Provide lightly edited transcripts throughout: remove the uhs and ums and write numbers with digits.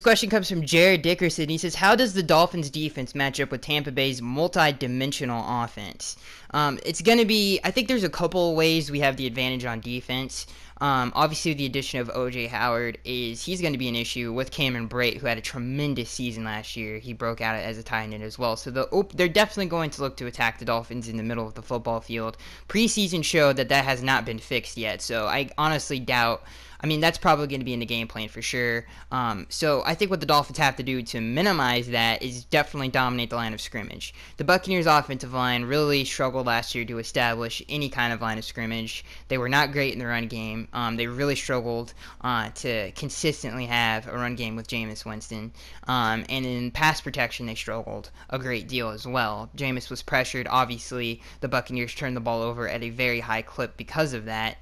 This question comes from Jared Dickerson. He says, how does the Dolphins defense match up with Tampa Bay's multi-dimensional offense? It's going to be, I think there's a couple of ways we have the advantage on defense. Obviously, the addition of O.J. Howard he's going to be an issue with Cameron Brate, who had a tremendous season last year. He broke out as a tight end as well. So they're definitely going to look to attack the Dolphins in the middle of the football field. Preseason showed that has not been fixed yet. So I honestly doubt. I mean, that's probably going to be in the game plan for sure. So I think what the Dolphins have to do to minimize that is definitely dominate the line of scrimmage. The Buccaneers' offensive line really struggled last year to establish any kind of line of scrimmage. They were not great in the run game. They really struggled to consistently have a run game with Jameis Winston. And in pass protection, they struggled a great deal as well. Jameis was pressured. Obviously, the Buccaneers turned the ball over at a very high clip because of that,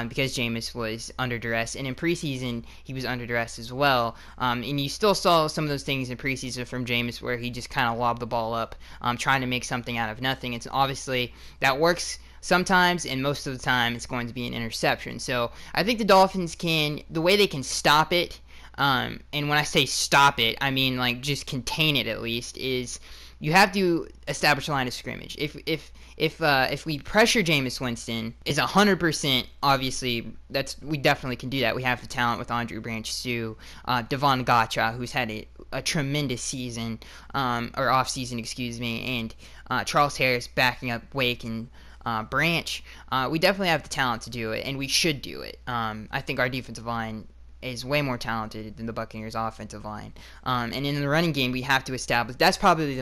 because Jameis was under duress. And in preseason, he was under duress as well. And you still saw some of those things in preseason from Jameis where he just kind of lobbed the ball up, trying to make something out of nothing. It's obviously that works sometimes, and most of the time it's going to be an interception. So I think the Dolphins the way they can stop it, and when I say stop it, I mean like just contain it at least, is you have to establish a line of scrimmage. If we pressure Jameis Winston, is 100%. Obviously, we definitely can do that. We have the talent with Andrew Branch-Sue, Devon Gotcha, who's had a tremendous season, or off season, excuse me, and Charles Harris backing up Wake and Branch. We definitely have the talent to do it, and we should do it. I think our defensive line is way more talented than the Buccaneers' offensive line. And in the running game, we have to establish. That's probably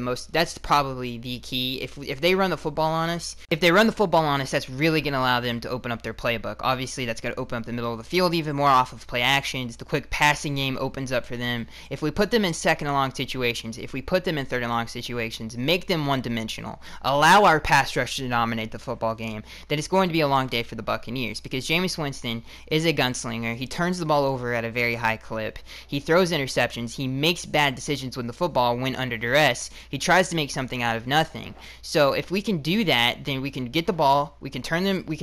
the key. If they run the football on us, that's really going to allow them to open up their playbook. Obviously, that's going to open up the middle of the field even more off of play actions. The quick passing game opens up for them. If we put them in second and long situations, if we put them in third and long situations, make them one-dimensional, allow our pass rush to dominate the football game, then it's going to be a long day for the Buccaneers, because Jameis Winston is a gunslinger. He turns the ball over at a very high clip. He throws interceptions. He makes bad decisions with the football when under duress. He tries to make something out of nothing. So if we can do that, then we can get the ball. We can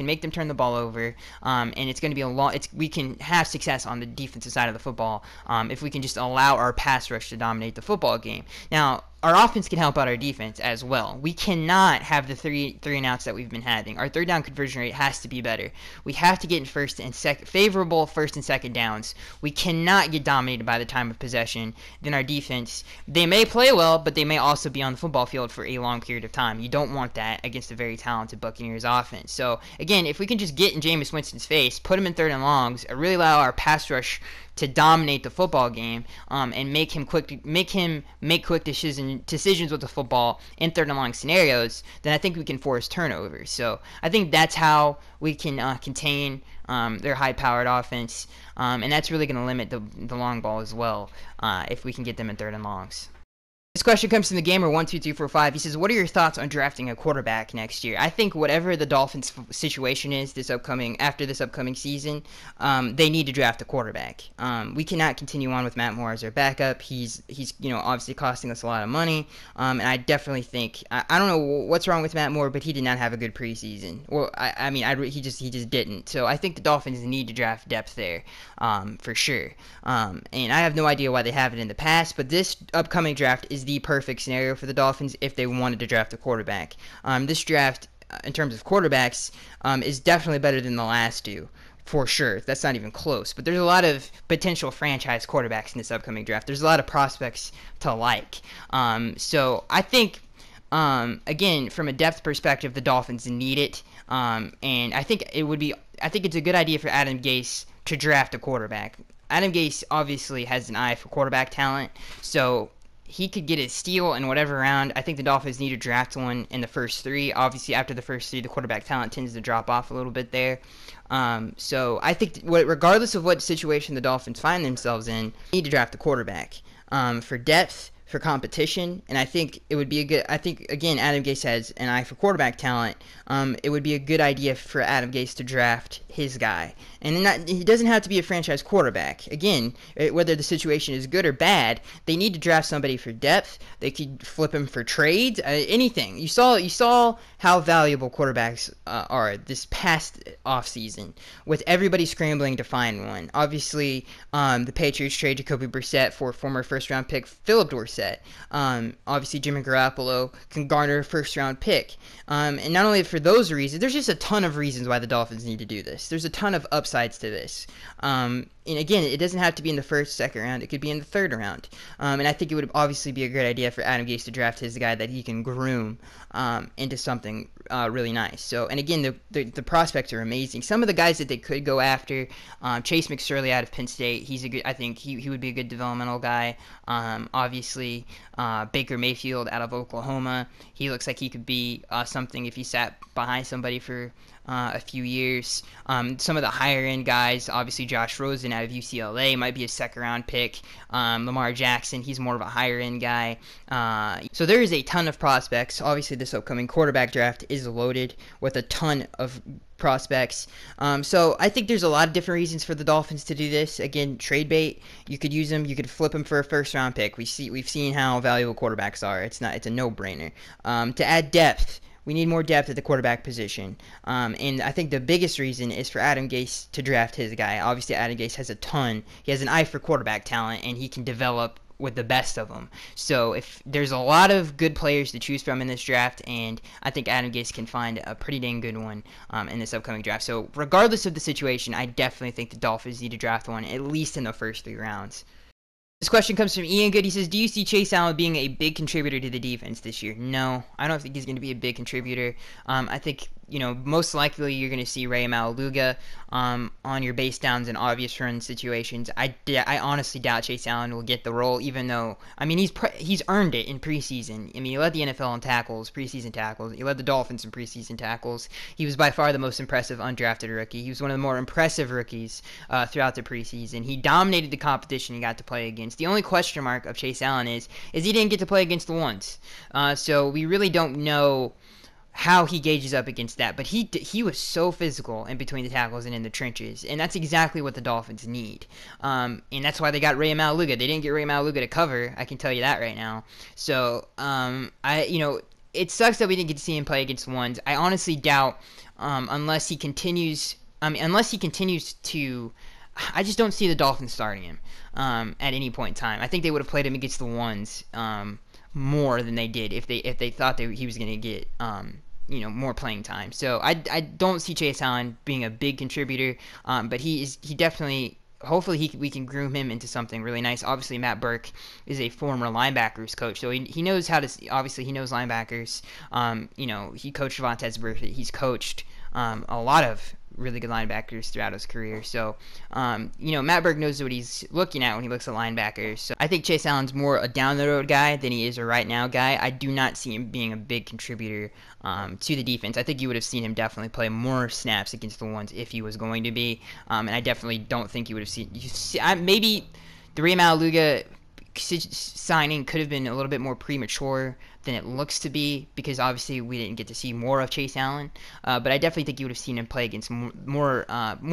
make them turn the ball over, and it's going to be we can have success on the defensive side of the football if we can just allow our pass rush to dominate the football game. Now, our offense can help out our defense as well. We cannot have the three and outs that we've been having. Our third down conversion rate has to be better. We have to get in favorable first and second downs. We cannot get dominated by the time of possession. Then our defense, they may play well, but they may also be on the football field for a long period of time. You don't want that against a very talented Buccaneers offense. So again, if we can just get in Jameis Winston's face, put him in third and longs, really allow our pass rush to dominate the football game, and make him make quick decisions with the football in third and long scenarios, then I think we can force turnovers. So I think that's how we can contain their high-powered offense, and that's really going to limit the long ball as well, if we can get them in third and longs. This question comes from the gamer12345. He says, what are your thoughts on drafting a quarterback next year? I think whatever the Dolphins' situation is after this upcoming season, they need to draft a quarterback. We cannot continue on with Matt Moore as our backup. He's obviously costing us a lot of money, and I definitely think I don't know what's wrong with Matt Moore, but he did not have a good preseason. Well, he just didn't. So I think the Dolphins need to draft depth there, for sure. And I have no idea why they haven't in the past, but this upcoming draft is the perfect scenario for the Dolphins if they wanted to draft a quarterback. This draft, in terms of quarterbacks, is definitely better than the last two, for sure. That's not even close. But there's a lot of potential franchise quarterbacks in this upcoming draft. There's a lot of prospects to like. So I think, again, from a depth perspective, the Dolphins need it. And I think it's a good idea for Adam Gase to draft a quarterback. Adam Gase obviously has an eye for quarterback talent, so he could get a steal in whatever round. I think the Dolphins need to draft one in the first three. Obviously, after the first three, the quarterback talent tends to drop off a little bit there. So I think regardless of what situation the Dolphins find themselves in, they need to draft a quarterback. For depth, for competition, and I think it would be a good. I think again, Adam Gase has an eye for quarterback talent. It would be a good idea for Adam Gase to draft his guy, and he doesn't have to be a franchise quarterback. Again, whether the situation is good or bad, they need to draft somebody for depth. They could flip him for trades, anything. You saw how valuable quarterbacks are this past offseason, with everybody scrambling to find one. Obviously, the Patriots trade Jacoby Brissett for former first-round pick Philip Dorsett. Obviously, Jimmy Garoppolo can garner a first-round pick. And not only for those reasons, there's just a ton of reasons why the Dolphins need to do this. There's a ton of upsides to this. And again, it doesn't have to be in the first, second round. It could be in the third round. And I think it would obviously be a great idea for Adam Gase to draft his guy that he can groom into something really nice. So, and again, the prospects are amazing. Some of the guys that they could go after, Chase McSorley out of Penn State, I think he would be a good developmental guy. Obviously, Baker Mayfield out of Oklahoma, he looks like he could be something if he sat behind somebody for a few years. Some of the higher end guys, obviously Josh Rosen out of UCLA might be a second round pick. Lamar Jackson, he's more of a higher end guy. So there is a ton of prospects. Obviously this upcoming quarterback draft is loaded with a ton of prospects. So I think there's a lot of different reasons for the Dolphins to do this. Again, trade bait. You could use them. You could flip them for a first round pick. We've seen how valuable quarterbacks are. It's a no brainer. To add depth, we need more depth at the quarterback position. And I think the biggest reason is for Adam Gase to draft his guy. Obviously, Adam Gase has a ton. He has an eye for quarterback talent, and he can develop with the best of them. So if there's a lot of good players to choose from in this draft, and I think Adam Gase can find a pretty dang good one in this upcoming draft. So regardless of the situation, I definitely think the Dolphins need to draft one, at least in the first 3 rounds. This question comes from Ian Good. He says, do you see Chase Allen being a big contributor to the defense this year? No, I don't think he's going to be a big contributor. I think, most likely you're going to see Ray Maluga on your base downs and obvious run situations. I honestly doubt Chase Allen will get the role, even though, he's earned it in preseason. He led the NFL in tackles, preseason tackles. He led the Dolphins in preseason tackles. He was by far the most impressive undrafted rookie. He was one of the more impressive rookies throughout the preseason. He dominated the competition he got to play against. The only question mark of Chase Allen is he didn't get to play against the ones. So we really don't know how he gauges up against that, but he was so physical in between the tackles and in the trenches, and that's exactly what the Dolphins need. And that's why they got Ray Maluga. They didn't get Ray Maluga to cover, I can tell you that right now. So it sucks that we didn't get to see him play against the ones. I honestly doubt, unless he continues to. I just don't see the Dolphins starting him at any point in time. I think they would have played him against the ones more than they did if they thought he was going to get more playing time. So I don't see Chase Allen being a big contributor, but he definitely. Hopefully we can groom him into something really nice. Obviously Matt Burke is a former linebackers coach, so he knows how to. Obviously he knows linebackers. He coached Vontaze Burfict. He's coached a lot of really good linebackers throughout his career. So, Matt Burke knows what he's looking at when he looks at linebackers. So I think Chase Allen's more a down-the-road guy than he is a right-now guy. I do not see him being a big contributor to the defense. I think you would have seen him definitely play more snaps against the ones if he was going to be. And I definitely don't think you would have seen. Maybe the Ray Maluga signing could have been a little bit more premature than it looks to be, because obviously we didn't get to see more of Chase Allen, but I definitely think you would have seen him play against more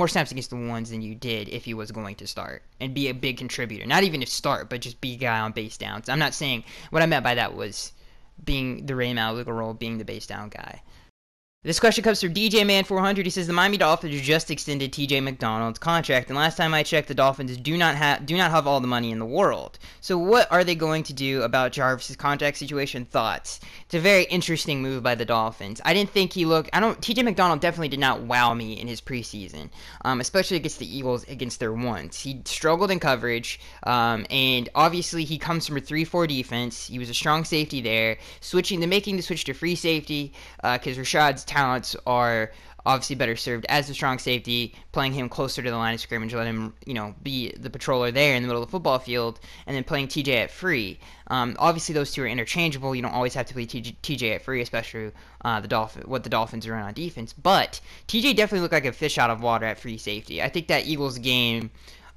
snaps against the ones than you did if he was going to start and be a big contributor. Not even to start, but just be a guy on base downs. I'm not saying, what I meant by that was being the Ray Maluga role, being the base down guy. This question comes from DJ Man 400. He says the Miami Dolphins just extended TJ McDonald's contract, and last time I checked, the Dolphins do not have all the money in the world. So what are they going to do about Jarvis's contract situation? Thoughts? It's a very interesting move by the Dolphins. I didn't think TJ McDonald definitely did not wow me in his preseason, especially against the Eagles against their ones. He struggled in coverage, and obviously he comes from a 3-4 defense. He was a strong safety there. Making the switch to free safety, because Rashad's talents are obviously better served as a strong safety, playing him closer to the line of scrimmage, let him, be the patroller there in the middle of the football field, and then playing TJ at free. Obviously, those two are interchangeable. You don't always have to play TJ at free, especially what the Dolphins run on defense. But TJ definitely looked like a fish out of water at free safety. I think that Eagles game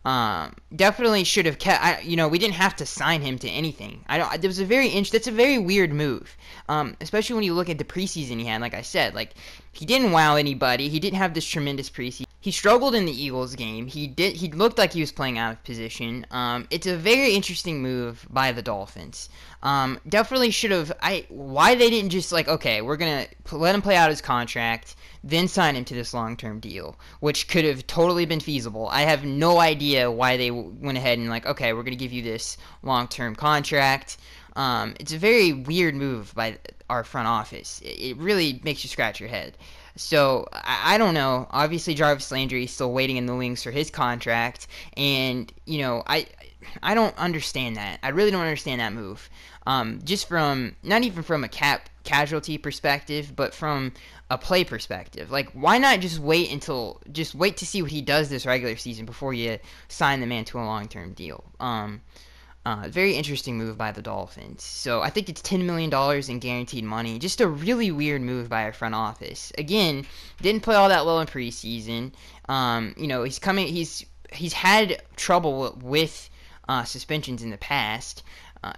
Definitely should have kept. We didn't have to sign him to anything. I don't. There was a that's a very weird move. Especially when you look at the preseason he had. Like I said, like he didn't wow anybody. He didn't have this tremendous preseason. He struggled in the Eagles game. He looked like he was playing out of position. It's a very interesting move by the Dolphins. Definitely should have. Why they didn't just like, okay, we're gonna let him play out his contract, then sign him to this long-term deal, which could have totally been feasible. I have no idea why they went ahead and like, okay, we're gonna give you this long-term contract. It's a very weird move by our front office. It really makes you scratch your head. So I don't know. Obviously, Jarvis Landry is still waiting in the wings for his contract, and I don't understand that. I really don't understand that move. Just from not even from a cap casualty perspective, but from a play perspective. Like, why not just wait to see what he does this regular season before you sign the man to a long-term deal? Very interesting move by the Dolphins. So I think it's $10 million in guaranteed money. Just a really weird move by our front office. Again, didn't play all that well in preseason. He's had trouble with suspensions in the past.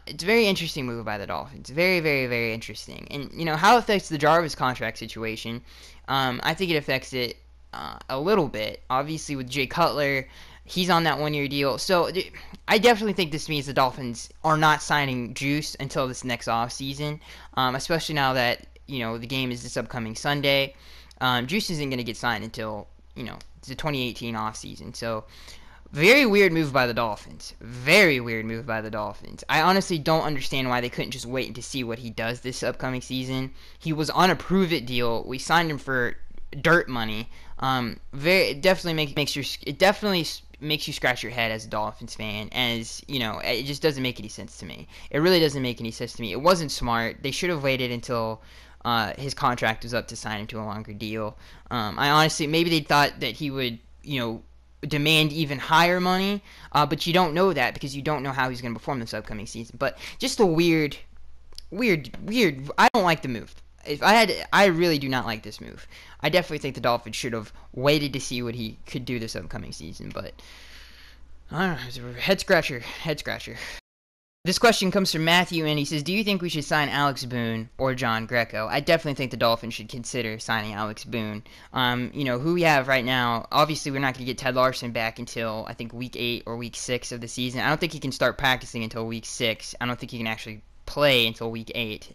It's a very interesting move by the Dolphins. Very, very, very interesting. And, how it affects the Jarvis contract situation, I think it affects it a little bit. Obviously, with Jay Cutler, he's on that one-year deal. So I definitely think this means the Dolphins are not signing Juice until this next offseason, especially now that, the game is this upcoming Sunday. Juice isn't going to get signed until, the 2018 offseason. So very weird move by the Dolphins. Very weird move by the Dolphins. I honestly don't understand why they couldn't just wait to see what he does this upcoming season. He was on a prove-it deal. We signed him for dirt money. It definitely makes you scratch your head as a Dolphins fan. It just doesn't make any sense to me. It really doesn't make any sense to me. It wasn't smart. They should have waited until his contract was up to sign him to a longer deal. I honestly, maybe they thought that he would, demand even higher money, but you don't know that because you don't know how he's going to perform this upcoming season. But just a weird. I don't like the move. I really do not like this move. I definitely think the Dolphins should have waited to see what he could do this upcoming season. But I don't know, it's a head scratcher. This question comes from Matthew, and he says, do you think we should sign Alex Boone or John Greco? I definitely think the Dolphins should consider signing Alex Boone. Who we have right now, obviously we're not going to get Ted Larson back until, I think, week 8 or week 6 of the season. I don't think he can start practicing until week 6. I don't think he can actually play until week 8.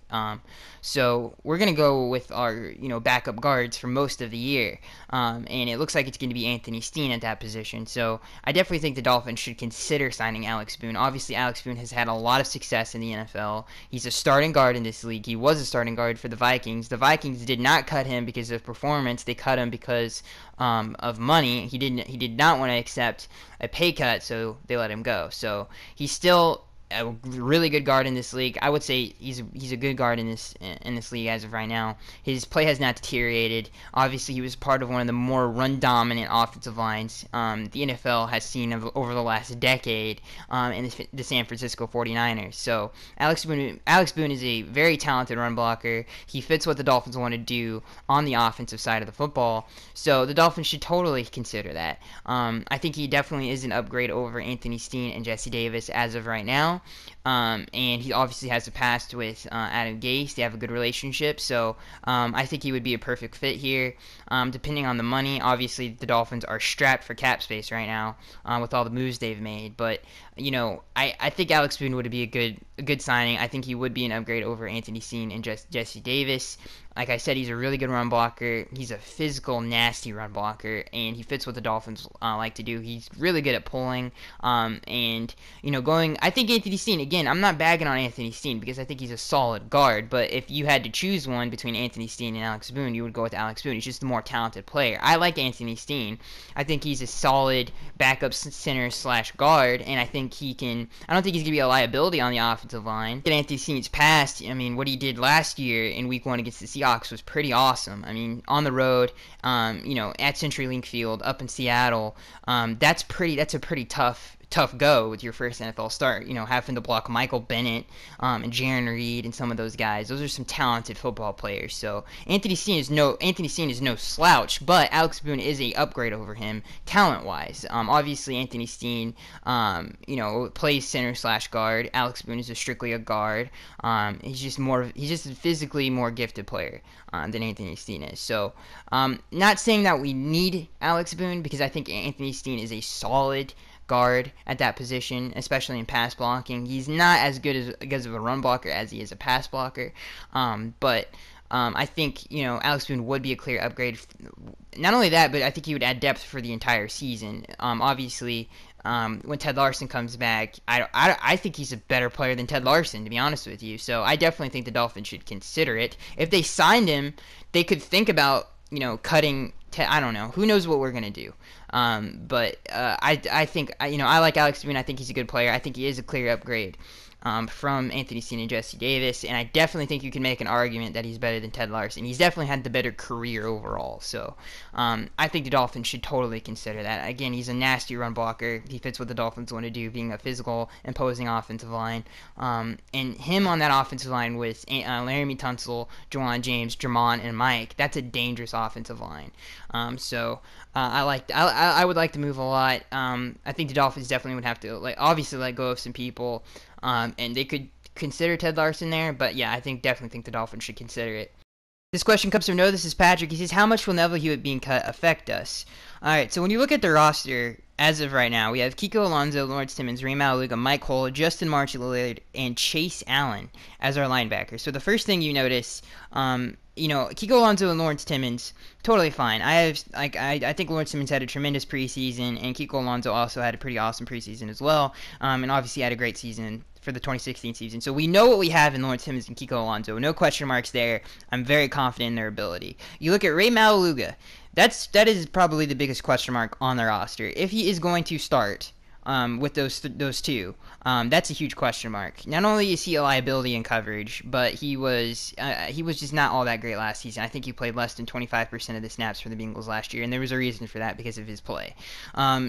So we're going to go with our, backup guards for most of the year. And it looks like it's going to be Anthony Steen at that position. So I definitely think the Dolphins should consider signing Alex Boone. Obviously, Alex Boone has had a lot of success in the NFL. He's a starting guard in this league. He was a starting guard for the Vikings. The Vikings did not cut him because of performance. They cut him because of money. He did not want to accept a pay cut, so they let him go. So he's still a really good guard in this league. I would say he's a good guard in this league as of right now. His play has not deteriorated. Obviously, he was part of one of the more run-dominant offensive lines the NFL has seen over the last decade in the San Francisco 49ers. So Alex Boone is a very talented run blocker. He fits what the Dolphins want to do on the offensive side of the football. So the Dolphins should totally consider that. I think he definitely is an upgrade over Anthony Steen and Jesse Davis as of right now. And he obviously has a past with Adam Gase. They have a good relationship, so I think he would be a perfect fit here. Depending on the money, obviously the Dolphins are strapped for cap space right now with all the moves they've made. But I think Alex Boone would be a good signing. I think he would be an upgrade over Anthony Steen and Jesse Davis. Like I said, he's a really good run blocker. He's a physical, nasty run blocker, and he fits what the Dolphins like to do. He's really good at pulling, and I think Anthony Steen, again, I'm not bagging on Anthony Steen because I think he's a solid guard, but if you had to choose one between Anthony Steen and Alex Boone, you would go with Alex Boone. He's just a more talented player. I like Anthony Steen. I think he's a solid backup center / guard, and I don't think he's going to be a liability on the offensive line. At Anthony Steen's past, what he did last year in week 1 against the Seahawks was pretty awesome. On the road, at CenturyLink Field up in Seattle, that's a pretty tough tough go with your first NFL start. You know, having to block Michael Bennett and Jaron Reed and some of those guys. Those are some talented football players. So Anthony Steen is no slouch, but Alex Boone is a upgrade over him talent wise. Obviously Anthony Steen, plays center / guard. Alex Boone is strictly a guard. He's just a physically more gifted player than Anthony Steen is. So, not saying that we need Alex Boone, because I think Anthony Steen is a solid guard at that position, especially in pass blocking. He's not as good as of a run blocker as he is a pass blocker, but I think Alex Boone would be a clear upgrade. Not only that, but I think he would add depth for the entire season. Obviously, when Ted Larson comes back, I think he's a better player than Ted Larson, to be honest with you. So I definitely think the Dolphins should consider it. If they signed him, they could think about cutting. I don't know. Who knows what we're gonna do? But I think I like Alex Boone. I think he's a good player. I think he is a clear upgrade from Anthony Steen and Jesse Davis, and I definitely think you can make an argument that he's better than Ted Larson. He's definitely had the better career overall, so I think the Dolphins should totally consider that. Again, he's a nasty run blocker. He fits what the Dolphins want to do, being a physical, imposing offensive line, and him on that offensive line with Laramie Tunsil, Juwan James, Jermon, and Mike, that's a dangerous offensive line. I would like to move a lot. I think the Dolphins definitely would have to obviously let go of some people. And they could consider Ted Larson there, but yeah, I definitely think the Dolphins should consider it. This question comes from Noah. This is Patrick. He says, how much will Neville Hewitt being cut affect us? Alright, so when you look at the roster, as of right now, we have Kiko Alonso, Lawrence Timmons, Remy Maualuga, Mike Cole, Justin March-Lillard, and Chase Allen as our linebackers. So the first thing you notice, Kiko Alonso and Lawrence Timmons, totally fine. I think Lawrence Timmons had a tremendous preseason, and Kiko Alonso also had a pretty awesome preseason as well, and obviously had a great season for the 2016 season. So we know what we have in Lawrence Timmons and Kiko Alonso. No question marks there. I'm very confident in their ability. You look at Remy Maualuga. That is probably the biggest question mark on the roster. If he is going to start with those two, that's a huge question mark. Not only is he a liability in coverage, but he was just not all that great last season. I think he played less than 25% of the snaps for the Bengals last year, and there was a reason for that because of his play.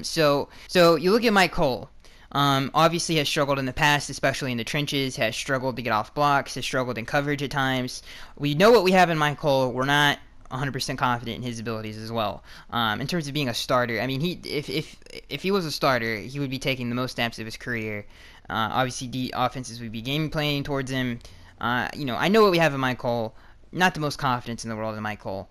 So you look at Mike Cole. Obviously has struggled in the past, especially in the trenches, has struggled to get off blocks, has struggled in coverage at times. We know what we have in Mike Cole. We're not 100% confident in his abilities as well. In terms of being a starter, I mean, if he was a starter, he would be taking the most snaps of his career. Obviously, the offenses would be game planning towards him. I know what we have in Mike Cole. Not the most confidence in the world in Mike Cole.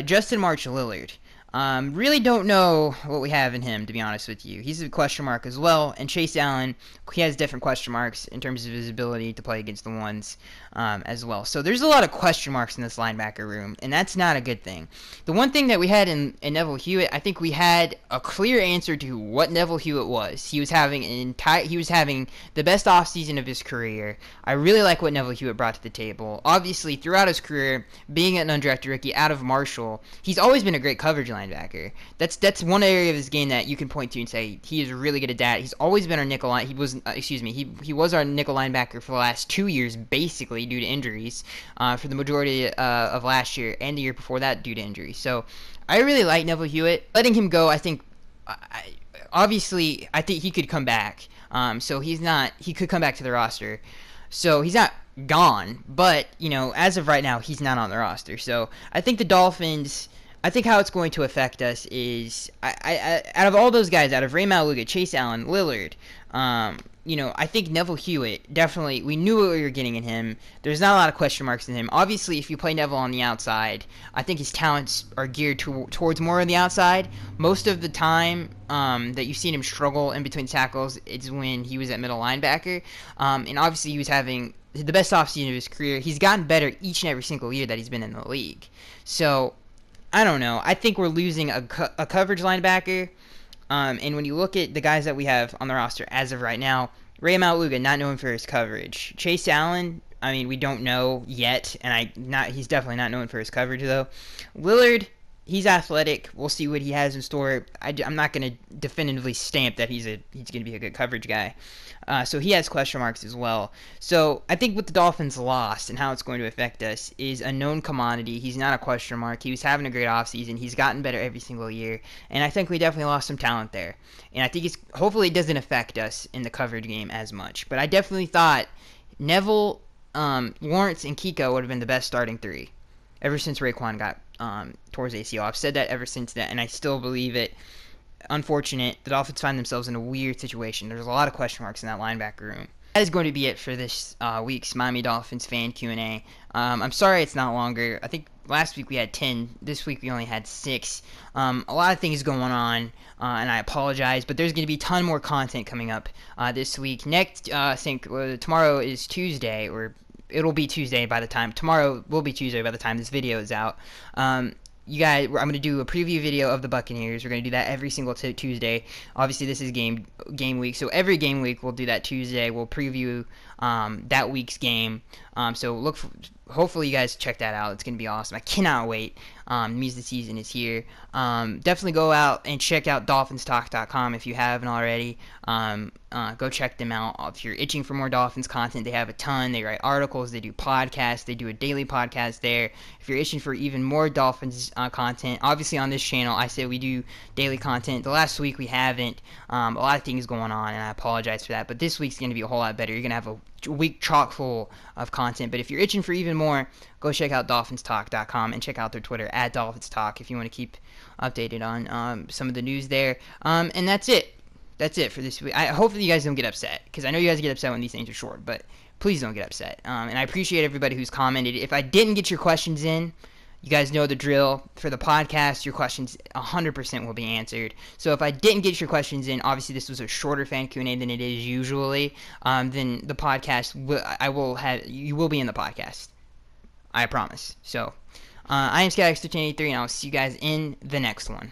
Justin March-Lillard. Really don't know what we have in him, to be honest with you. He's a question mark as well. And Chase Allen, he has different question marks in terms of his ability to play against the ones as well. So there's a lot of question marks in this linebacker room, and that's not a good thing. The one thing that we had in Neville Hewitt, I think we had a clear answer to what Neville Hewitt was. He was having the best offseason of his career. I really like what Neville Hewitt brought to the table. Obviously, throughout his career, being an undrafted rookie out of Marshall, he's always been a great coverage linebacker. That's one area of his game that you can point to and say he is really good at that. He's always been our nickel line. He was our nickel linebacker for the last 2 years, basically due to injuries, for the majority of last year and the year before that due to injuries. So I really like Neville Hewitt. Letting him go, I think he could come back. He could come back to the roster. So he's not gone, but as of right now, he's not on the roster. So I think the Dolphins. I think how it's going to affect us is, out of all those guys, out of Remy Maualuga, Chase Allen, Lillard, I think Neville Hewitt, definitely, we knew what we were getting in him. There's not a lot of question marks in him. Obviously, if you play Neville on the outside, I think his talents are geared towards more on the outside. Most of the time that you've seen him struggle in between tackles, it's when he was at middle linebacker. And obviously, he was having the best offseason of his career. He's gotten better each and every single year that he's been in the league. So I don't know. I think we're losing a coverage linebacker. And when you look at the guys that we have on the roster as of right now, Remy Maualuga, not known for his coverage. Chase Allen, I mean, we don't know yet, and he's definitely not known for his coverage, though. Lillard, He's athletic. We'll see what he has in store. I'm not going to definitively stamp that he's going to be a good coverage guy. So he has question marks as well. So I think what the Dolphins lost and how it's going to affect us is a known commodity. He's not a question mark. He was having a great offseason. He's gotten better every single year. And I think we definitely lost some talent there. And I think hopefully it doesn't affect us in the coverage game as much. But I definitely thought Neville, Lawrence, and Kiko would have been the best starting three ever since Raekwon got towards ACL. I've said that ever since then, and I still believe it. Unfortunate, the Dolphins find themselves in a weird situation. There's a lot of question marks in that linebacker room. That is going to be it for this week's Miami Dolphins fan Q&A. I'm sorry it's not longer. I think last week we had 10. This week we only had 6. A lot of things going on, and I apologize, but there's going to be a ton more content coming up this week. Next, I think tomorrow is Tuesday, or it'll be Tuesday by the time tomorrow will be Tuesday by the time this video is out. You guys, I'm going to do a preview video of the Buccaneers. We're going to do that every single Tuesday. Obviously, this is game week, so every game week we'll do that Tuesday. We'll preview that week's game. So hopefully you guys check that out. It's going to be awesome. I cannot wait. Means the season is here. Definitely go out and check out DolphinsTalk.com if you haven't already. Go check them out. If you're itching for more Dolphins content, they have a ton. They write articles. They do podcasts. They do a daily podcast there. If you're itching for even more Dolphins content, obviously on this channel, I say we do daily content. The last week we haven't. A lot of things going on, and I apologize for that. But this week's going to be a whole lot better. You're going to have a week chock full of content. But if you're itching for even more, go check out DolphinsTalk.com and check out their Twitter at DolphinsTalk if you want to keep updated on some of the news there. And that's it. That's it for this week. Hopefully you guys don't get upset, because I know you guys get upset when these things are short, but please don't get upset. And I appreciate everybody who's commented. If I didn't get your questions in, you guys know the drill. For the podcast, your questions 100% will be answered. So if I didn't get your questions in, obviously this was a shorter fan Q&A than it is usually, then the podcast, you will be in the podcast. I promise. So I am Skyx1383, and I'll see you guys in the next one.